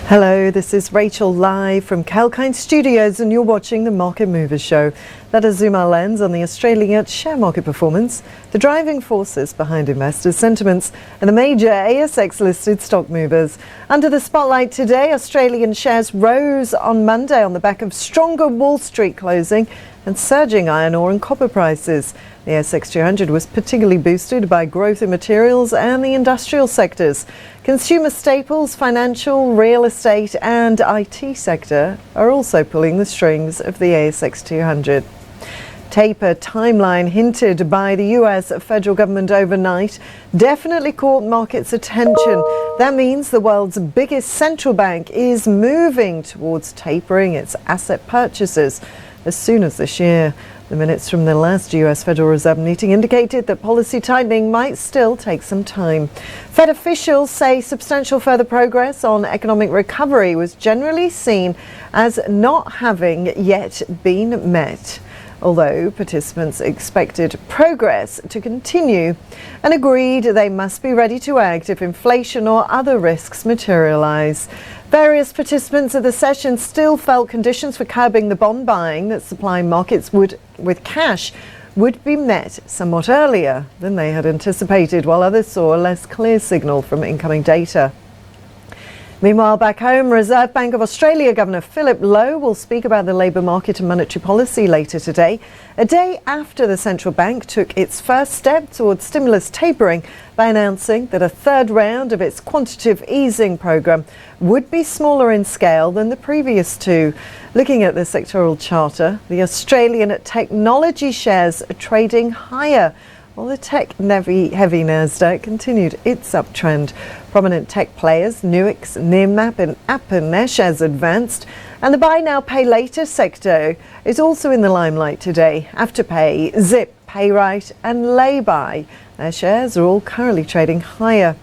Hello, this is Rachel live from Kalkine Studios and you're watching the Market Movers Show. Let us zoom our lens on the Australian share market performance, the driving forces behind investors' sentiments and the major ASX listed stock movers. Under the spotlight today, Australian shares rose on Monday on the back of stronger Wall Street closing and surging iron ore and copper prices. The ASX 200 was particularly boosted by growth in materials and the industrial sectors. Consumer staples, financial, real estate and IT sector are also pulling the strings of the ASX 200. Taper timeline hinted by the US federal government overnight definitely caught markets' attention. That means the world's biggest central bank is moving towards tapering its asset purchases as soon as this year. The minutes from the last US Federal Reserve meeting indicated that policy tightening might still take some time. Fed officials say substantial further progress on economic recovery was generally seen as not having yet been met, although participants expected progress to continue and agreed they must be ready to act if inflation or other risks materialise. Various participants of the session still felt conditions for curbing the bond buying that supplying markets with cash would be met somewhat earlier than they had anticipated, while others saw a less clear signal from incoming data. Meanwhile, back home, Reserve Bank of Australia Governor Philip Lowe will speak about the labour market and monetary policy later today, a day after the central bank took its first step towards stimulus tapering by announcing that a third round of its quantitative easing programme would be smaller in scale than the previous two. Looking at the sectoral charter, the Australian technology shares are trading higher, while the tech-heavy Nasdaq continued its uptrend. Prominent tech players, Nuix, Nearmap and Appen, their shares advanced. And the buy now, pay later sector is also in the limelight today. Afterpay, Zip, Payright and Laybuy, their shares are all currently trading higher.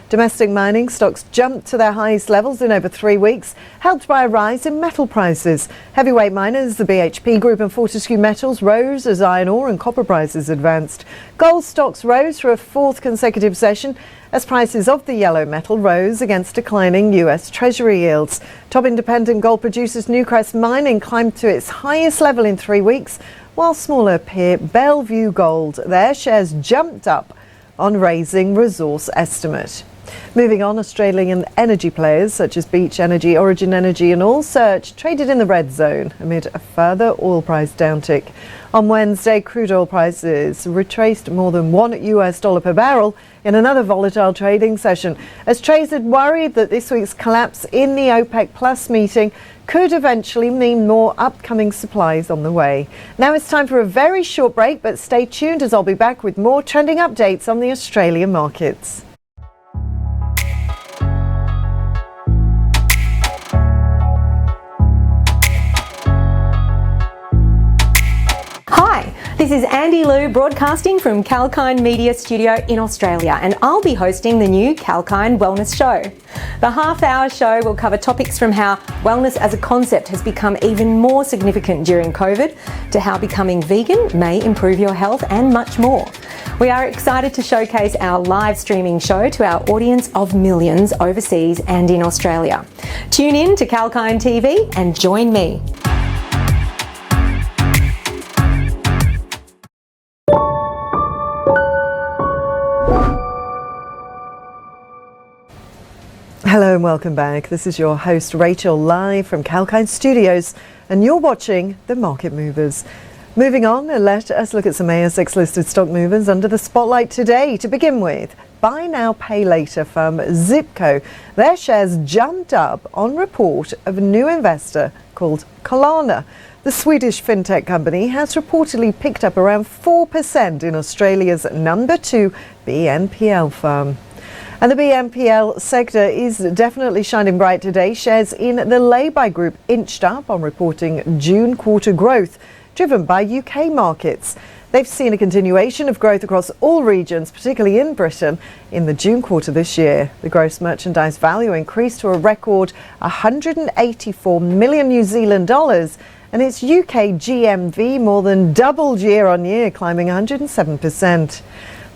Domestic mining stocks jumped to their highest levels in over 3 weeks, helped by a rise in metal prices. Heavyweight miners, the BHP Group and Fortescue Metals rose as iron ore and copper prices advanced. Gold stocks rose for a fourth consecutive session as prices of the yellow metal rose against declining US Treasury yields. Top independent gold producers Newcrest Mining climbed to its highest level in 3 weeks, while smaller peer Bellevue Gold, their shares jumped up on raising resource estimate. Moving on, Australian energy players such as Beach Energy, Origin Energy and All Search traded in the red zone amid a further oil price downtick. On Wednesday, crude oil prices retraced more than $1 per barrel in another volatile trading session, as traders had worried that this week's collapse in the OPEC Plus meeting could eventually mean more upcoming supplies on the way. Now it's time for a very short break, but stay tuned as I'll be back with more trending updates on the Australian markets. Hi, this is Andy Liu broadcasting from Kalkine Media Studio in Australia, and I'll be hosting the new Kalkine Wellness Show. The half-hour show will cover topics from how wellness as a concept has become even more significant during COVID, to how becoming vegan may improve your health and much more. We are excited to showcase our live streaming show to our audience of millions overseas and in Australia. Tune in to Kalkine TV and join me. Hello and welcome back. This is your host Rachel live from Kalkine Studios and you're watching the Market Movers. Moving on, let us look at some ASX listed stock movers under the spotlight today. To begin with, buy now, pay later firm Zipco. Their shares jumped up on report of a new investor called Klarna. The Swedish fintech company has reportedly picked up around 4% in Australia's number 2 BNPL firm. And the BNPL sector is definitely shining bright today. Shares in the Laybuy Group inched up on reporting June quarter growth, driven by UK markets. They've seen a continuation of growth across all regions, particularly in Britain, in the June quarter this year. The gross merchandise value increased to a record 184 million New Zealand dollars, and its UK GMV more than doubled year on year, climbing 107%.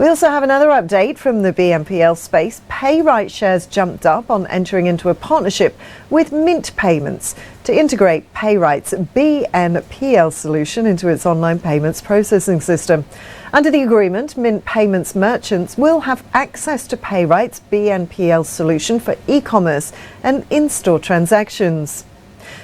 We also have another update from the BNPL space. Payright shares jumped up on entering into a partnership with Mint Payments to integrate Payright's BNPL solution into its online payments processing system. Under the agreement, Mint Payments merchants will have access to Payright's BNPL solution for e-commerce and in-store transactions.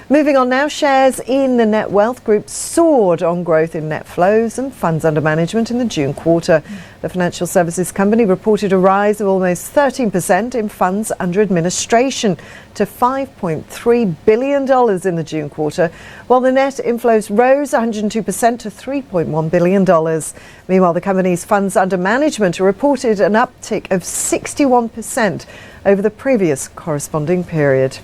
Moving on now, shares in the Netwealth Group soared on growth in net flows and funds under management in the June quarter. The financial services company reported a rise of almost 13% in funds under administration to $5.3 billion in the June quarter, while the net inflows rose 102% to $3.1 billion. Meanwhile, the company's funds under management reported an uptick of 61% over the previous corresponding period.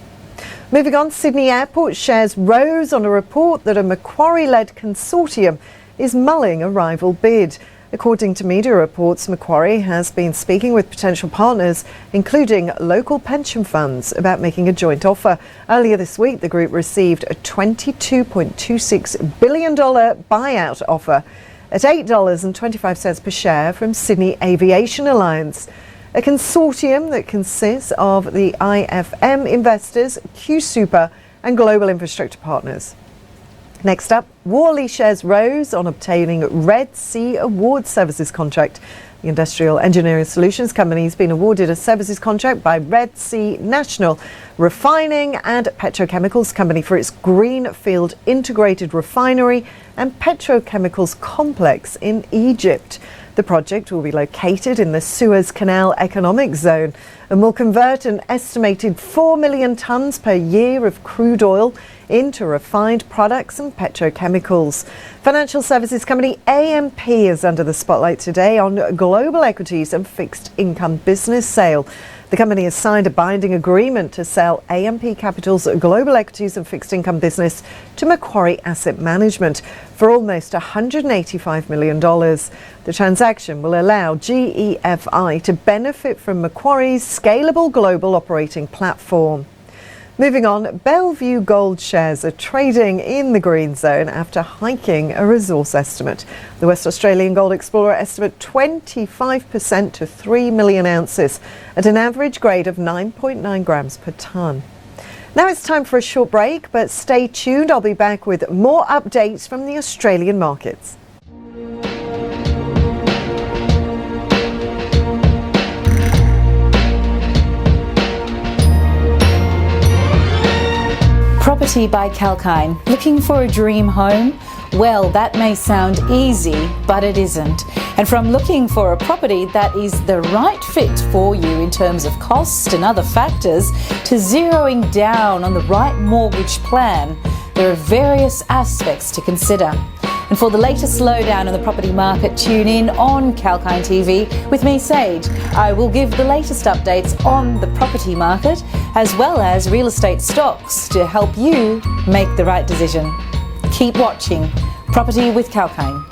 Moving on, Sydney Airport shares rose on a report that a Macquarie-led consortium is mulling a rival bid. According to media reports, Macquarie has been speaking with potential partners, including local pension funds, about making a joint offer. Earlier this week, the group received a $22.26 billion buyout offer at $8.25 per share from Sydney Aviation Alliance, a consortium that consists of the IFM Investors, QSuper and Global Infrastructure Partners. Next up, Worley shares rose on obtaining Red Sea Award Services contract. The industrial engineering solutions company has been awarded a services contract by Red Sea National Refining and Petrochemicals Company for its greenfield integrated refinery and petrochemicals complex in Egypt. The project will be located in the Suez Canal Economic Zone and will convert an estimated 4 million tonnes per year of crude oil into refined products and petrochemicals. Financial services company AMP is under the spotlight today on global equities and fixed income business sale. The company has signed a binding agreement to sell AMP Capital's global equities and fixed income business to Macquarie Asset Management for almost $185 million. The transaction will allow GEFI to benefit from Macquarie's scalable global operating platform. Moving on, Bellevue Gold shares are trading in the green zone after hiking a resource estimate. The West Australian Gold Explorer estimate 25% to 3 million ounces at an average grade of 9.9 grams per tonne. Now it's time for a short break, but stay tuned. I'll be back with more updates from the Australian markets. Property by Kalkine. Looking for a dream home? Well, that may sound easy, but it isn't. And from looking for a property that is the right fit for you in terms of cost and other factors, to zeroing down on the right mortgage plan, there are various aspects to consider. And for the latest slowdown in the property market, tune in on Kalkine TV with me, Sage. I will give the latest updates on the property market as well as real estate stocks to help you make the right decision. Keep watching Property with Kalkine.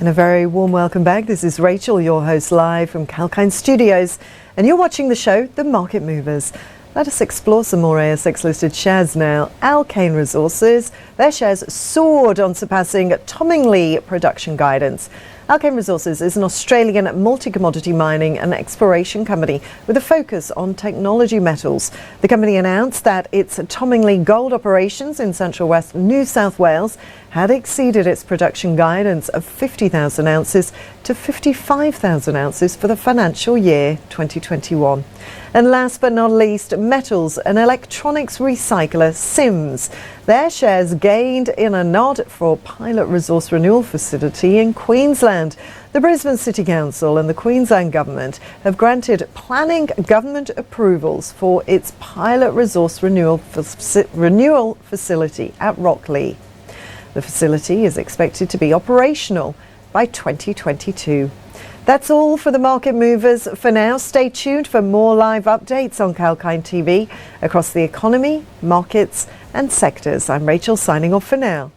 And a very warm welcome back. This is Rachel, your host, live from Kalkine Studios, and you're watching the show, The Market Movers. Let us explore some more ASX listed shares now. Alkane Resources, their shares soared on surpassing Tomingley production guidance. Alkane Resources is an Australian multi-commodity mining and exploration company with a focus on technology metals. The company announced that its Tomingley gold operations in Central West New South Wales had exceeded its production guidance of 50,000 ounces to 55,000 ounces for the financial year 2021. And last but not least, metals and electronics recycler Sims. Their shares gained in a nod for pilot resource renewal facility in Queensland. The Brisbane City Council and the Queensland Government have granted planning government approvals for its pilot resource renewal facility at Rocklea. The facility is expected to be operational by 2022. That's all for the Market Movers for now. Stay tuned for more live updates on Kalkine TV across the economy, markets and sectors. I'm Rachel, signing off for now.